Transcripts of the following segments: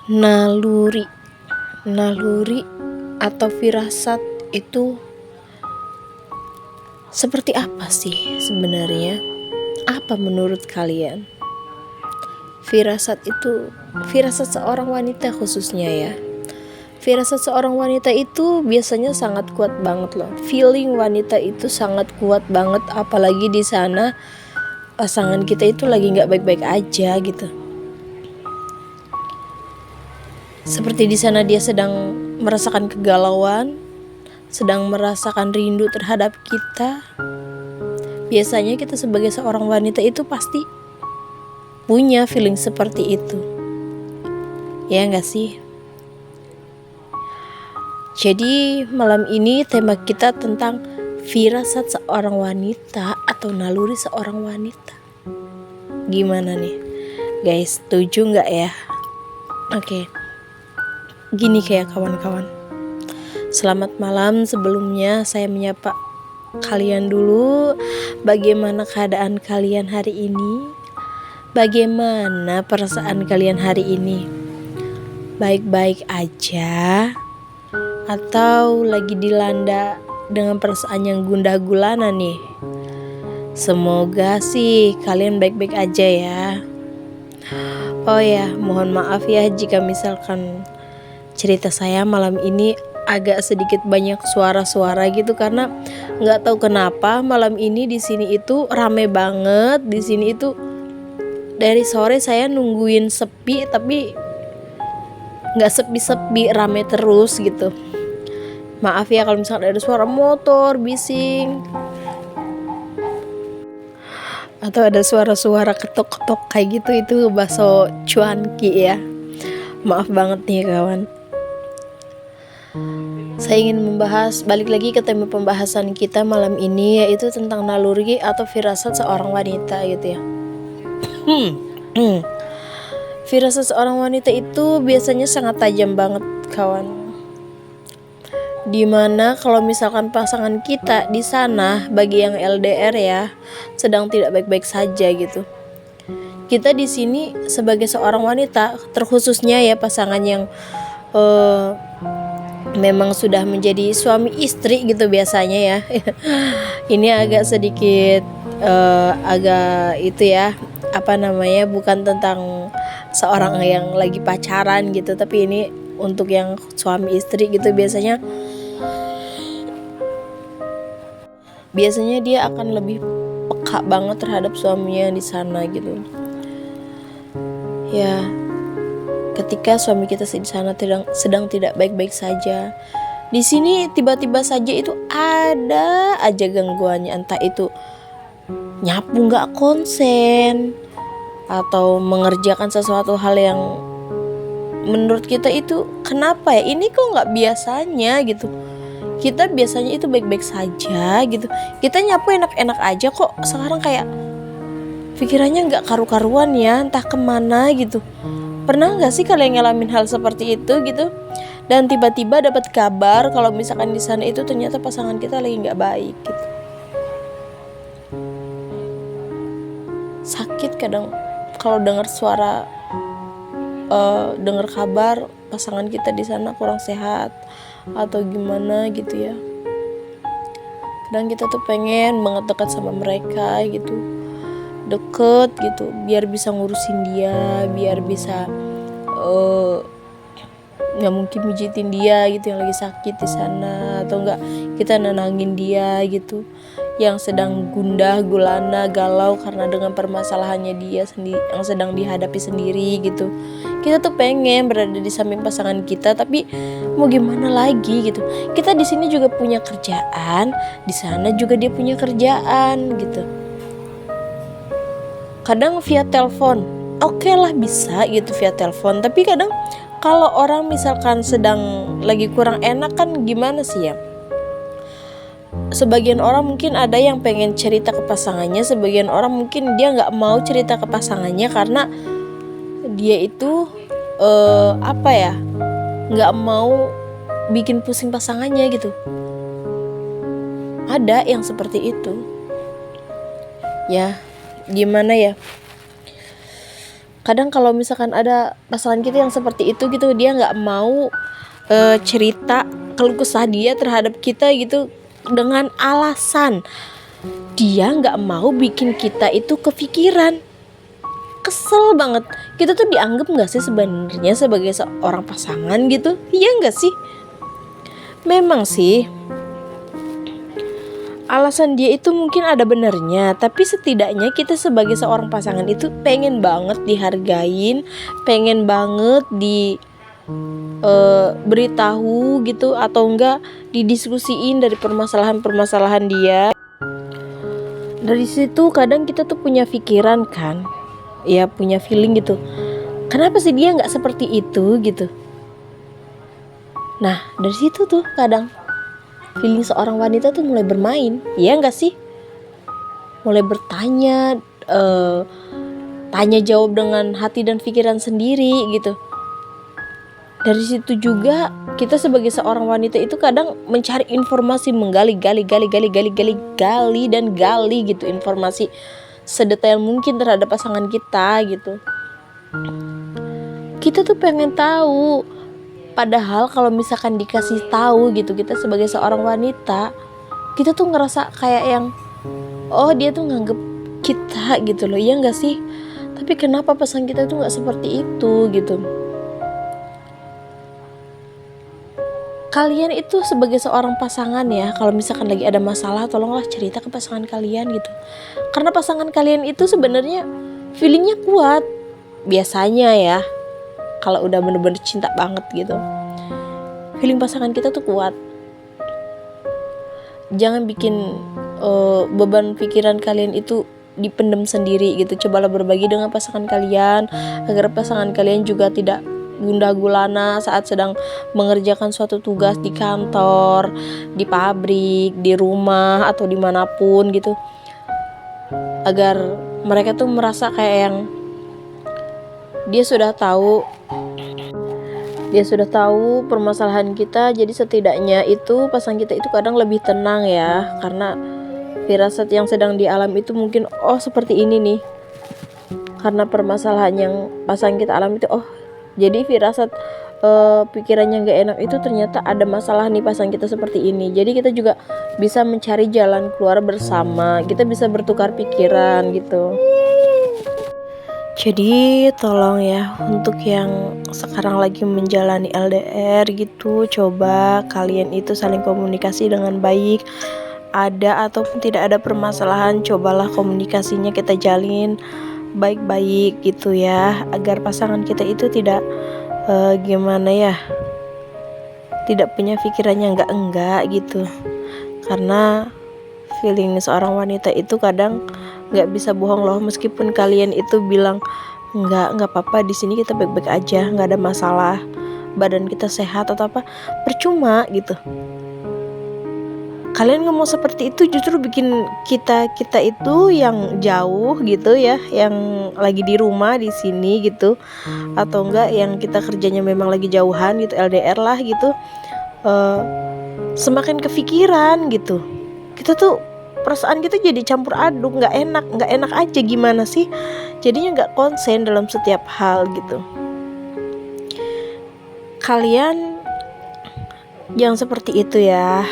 Naluri, naluri atau firasat itu seperti apa sih sebenarnya? Apa menurut kalian? Firasat seorang wanita khususnya ya. Firasat seorang wanita itu biasanya sangat kuat banget loh. Feeling wanita itu sangat kuat banget, apalagi di sana pasangan kita itu lagi nggak baik-baik aja gitu. Seperti di sana dia sedang merasakan kegalauan, sedang merasakan rindu terhadap kita. Biasanya kita sebagai seorang wanita itu pasti punya feeling seperti itu. Ya enggak sih? Jadi malam ini tema kita tentang firasat seorang wanita atau naluri seorang wanita. Gimana nih? Guys, setuju nggak ya? Oke. Gini kayak kawan-kawan. Selamat malam, sebelumnya saya menyapa kalian dulu. Bagaimana keadaan kalian hari ini? Bagaimana perasaan kalian hari ini? Baik-baik aja? Atau lagi dilanda dengan perasaan yang gundah gulana nih? Semoga sih kalian baik-baik aja ya. Oh ya, mohon maaf ya jika misalkan cerita saya malam ini agak sedikit banyak suara-suara gitu, karena nggak tahu kenapa malam ini di sini itu rame banget. Di sini itu dari sore saya nungguin sepi, tapi nggak sepi-sepi, rame terus gitu. Maaf ya kalau misalnya ada suara motor bising atau ada suara-suara ketok-ketok kayak gitu, itu bakso cuanki ya. Maaf banget nih kawan. Saya ingin balik lagi ke tema pembahasan kita malam ini, yaitu tentang naluri atau firasat seorang wanita gitu ya. Firasat seorang wanita itu biasanya sangat tajam banget kawan. Dimana kalau misalkan pasangan kita di sana, bagi yang LDR ya, sedang tidak baik-baik saja gitu. Kita di sini sebagai seorang wanita, terkhususnya ya pasangan yang memang sudah menjadi suami istri gitu biasanya ya. Ini agak sedikit agak itu ya, bukan tentang seorang yang lagi pacaran gitu, tapi ini untuk yang suami istri gitu. Biasanya dia akan lebih peka banget terhadap suaminya di sana gitu. Ya, ketika suami kita di sana sedang tidak baik-baik saja, di sini tiba-tiba saja itu ada aja gangguannya, entah itu nyapu nggak konsen atau mengerjakan sesuatu hal yang menurut kita itu kenapa ya ini kok nggak biasanya gitu. Kita biasanya itu baik-baik saja gitu, kita nyapu enak-enak aja kok, sekarang kayak pikirannya nggak karu-karuan ya, entah kemana gitu. Pernah nggak sih kalian ngalamin hal seperti itu gitu? Dan tiba-tiba dapat kabar kalau misalkan di sana itu ternyata pasangan kita lagi nggak baik gitu. Sakit kadang kalau dengar suara, dengar kabar pasangan kita di sana kurang sehat atau gimana gitu ya. Kadang kita tuh pengen banget dekat sama mereka gitu, deket gitu, biar bisa ngurusin dia, biar bisa nggak mungkin mijitin dia gitu yang lagi sakit di sana, atau nggak kita nenangin dia gitu yang sedang gundah gulana galau karena dengan permasalahannya dia sendiri yang sedang dihadapi sendiri gitu. Kita tuh pengen berada di samping pasangan kita, tapi mau gimana lagi gitu. Kita di sini juga punya kerjaan, di sana juga dia punya kerjaan gitu. Kadang via telepon, oke lah bisa gitu via telepon, tapi kadang kalau orang misalkan sedang lagi kurang enak kan gimana sih ya. Sebagian orang mungkin ada yang pengen cerita ke pasangannya, sebagian orang mungkin dia nggak mau cerita ke pasangannya karena dia itu nggak mau bikin pusing pasangannya gitu. Ada yang seperti itu. Ya, gimana ya? Kadang kalau misalkan ada pasangan kita yang seperti itu gitu, dia nggak mau cerita keluh kesah dia terhadap kita gitu, dengan alasan dia nggak mau bikin kita itu kepikiran. Kesel banget. Kita tuh dianggap nggak sih sebenarnya sebagai seorang pasangan gitu? Iya nggak sih? Memang sih alasan dia itu mungkin ada benernya, tapi setidaknya kita sebagai seorang pasangan itu pengen banget dihargain, pengen banget beritahu gitu, atau enggak didiskusiin dari permasalahan-permasalahan dia. Dari situ kadang kita tuh punya pikiran kan, ya punya feeling gitu, kenapa sih dia nggak seperti itu gitu. Nah dari situ tuh kadang feeling seorang wanita tuh mulai bermain, ya nggak sih? Mulai bertanya, tanya jawab dengan hati dan pikiran sendiri gitu. Dari situ juga kita sebagai seorang wanita itu kadang mencari informasi, menggali dan gali gitu informasi sedetail mungkin terhadap pasangan kita gitu. Kita tuh pengen tahu. Padahal kalau misalkan dikasih tahu gitu, kita sebagai seorang wanita, kita tuh ngerasa kayak yang, oh dia tuh nganggep kita gitu loh, iya nggak sih? Tapi kenapa pasangan kita tuh nggak seperti itu gitu? Kalian itu sebagai seorang pasangan ya, kalau misalkan lagi ada masalah, tolonglah cerita ke pasangan kalian gitu. Karena pasangan kalian itu sebenarnya feelingnya kuat, biasanya ya. Kalau udah bener-bener cinta banget gitu, feeling pasangan kita tuh kuat. Jangan bikin beban pikiran kalian itu dipendam sendiri gitu. Cobalah berbagi dengan pasangan kalian, agar pasangan kalian juga tidak gundah gulana saat sedang mengerjakan suatu tugas di kantor, di pabrik, di rumah, atau dimanapun gitu. Agar mereka tuh merasa kayak yang dia sudah tahu permasalahan kita. Jadi setidaknya itu pasangan kita itu kadang lebih tenang ya, karena firasat yang sedang dialami itu mungkin, oh seperti ini nih, karena permasalahan yang pasangan kita alami itu, oh jadi firasat pikirannya gak enak itu ternyata ada masalah nih pasangan kita seperti ini. Jadi kita juga bisa mencari jalan keluar bersama, kita bisa bertukar pikiran gitu. Jadi tolong ya, untuk yang sekarang lagi menjalani LDR gitu, coba kalian itu saling komunikasi dengan baik. Ada ataupun tidak ada permasalahan, cobalah komunikasinya kita jalin baik-baik gitu ya, agar pasangan kita itu tidak tidak punya pikirannya enggak gitu. Karena feeling seorang wanita itu kadang nggak bisa bohong loh. Meskipun kalian itu bilang nggak apa-apa, di sini kita baik-baik aja, nggak ada masalah, badan kita sehat atau apa, percuma gitu. Kalian ngomong seperti itu justru bikin kita itu yang jauh gitu ya, yang lagi di rumah di sini gitu, atau enggak yang kita kerjanya memang lagi jauhan gitu, LDR lah gitu, semakin kepikiran gitu. Kita tuh perasaan kita jadi campur aduk, nggak enak aja, gimana sih, jadinya nggak konsen dalam setiap hal gitu. Kalian jangan seperti itu ya.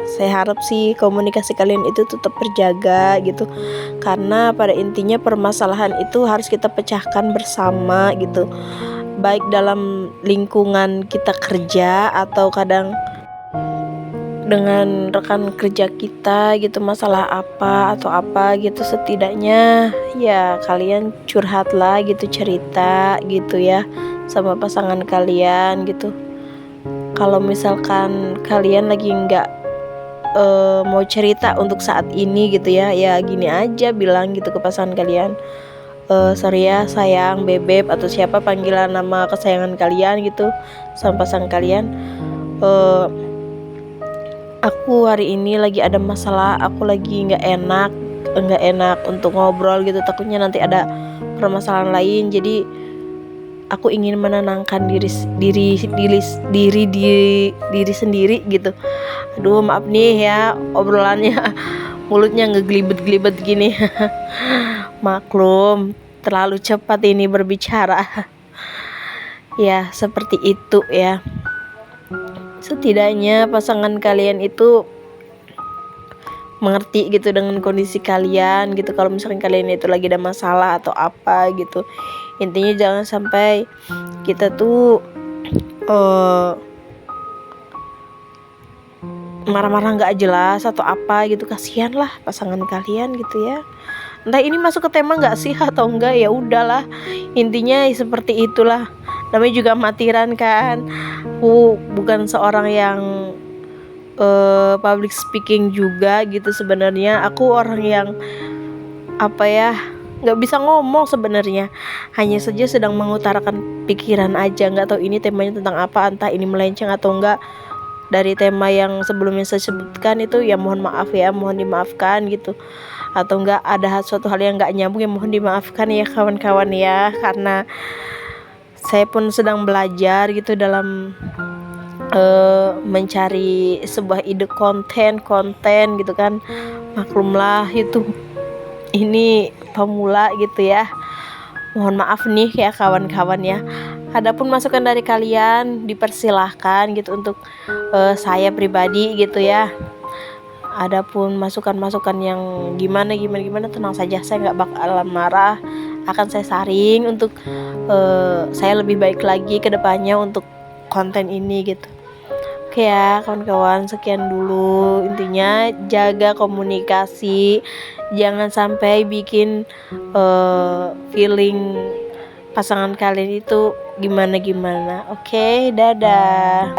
Saya harap sih komunikasi kalian itu tetap terjaga gitu, karena pada intinya permasalahan itu harus kita pecahkan bersama gitu, baik dalam lingkungan kita kerja atau kadang dengan rekan kerja kita gitu, masalah apa atau apa gitu. Setidaknya ya kalian curhatlah gitu, cerita gitu ya sama pasangan kalian gitu. Kalau misalkan kalian lagi nggak mau cerita untuk saat ini gitu ya gini aja, bilang gitu ke pasangan kalian, sorry ya sayang, bebek, atau siapa panggilan nama kesayangan kalian gitu sama pasangan kalian. Aku hari ini lagi ada masalah, aku lagi nggak enak untuk ngobrol gitu, takutnya nanti ada permasalahan lain, jadi aku ingin menenangkan diri sendiri gitu. Aduh maaf nih ya obrolannya mulutnya ngegelibet gini. Maklum, terlalu cepat ini berbicara. Ya, seperti itu ya. Setidaknya pasangan kalian itu mengerti gitu dengan kondisi kalian gitu. Kalau misalkan kalian itu lagi ada masalah atau apa gitu, intinya jangan sampai kita tuh marah-marah nggak jelas atau apa gitu. Kasihan lah pasangan kalian gitu ya. Entah ini masuk ke tema nggak sih atau enggak, ya udahlah, intinya seperti itulah. Namanya juga amatiran kan. Aku bukan seorang yang public speaking juga gitu. Sebenarnya aku orang yang apa ya, nggak bisa ngomong sebenarnya, hanya saja sedang mengutarakan pikiran aja. Nggak tahu ini temanya tentang apa, entah ini melenceng atau enggak dari tema yang sebelumnya saya sebutkan itu, ya mohon maaf ya, mohon dimaafkan gitu. Atau enggak ada suatu hal yang nggak nyambung, ya mohon dimaafkan ya kawan-kawan ya, karena saya pun sedang belajar gitu dalam mencari sebuah ide konten gitu kan. Maklumlah itu ini pemula gitu ya, mohon maaf nih ya kawan-kawan ya. Adapun masukan dari kalian dipersilahkan gitu untuk saya pribadi gitu ya. Adapun masukan-masukan yang gimana tenang saja, saya nggak bakalan marah. Akan saya saring untuk saya lebih baik lagi ke depannya untuk konten ini gitu. Oke ya kawan-kawan, sekian dulu. Intinya jaga komunikasi, jangan sampai bikin feeling pasangan kalian itu gimana. Oke, dadah.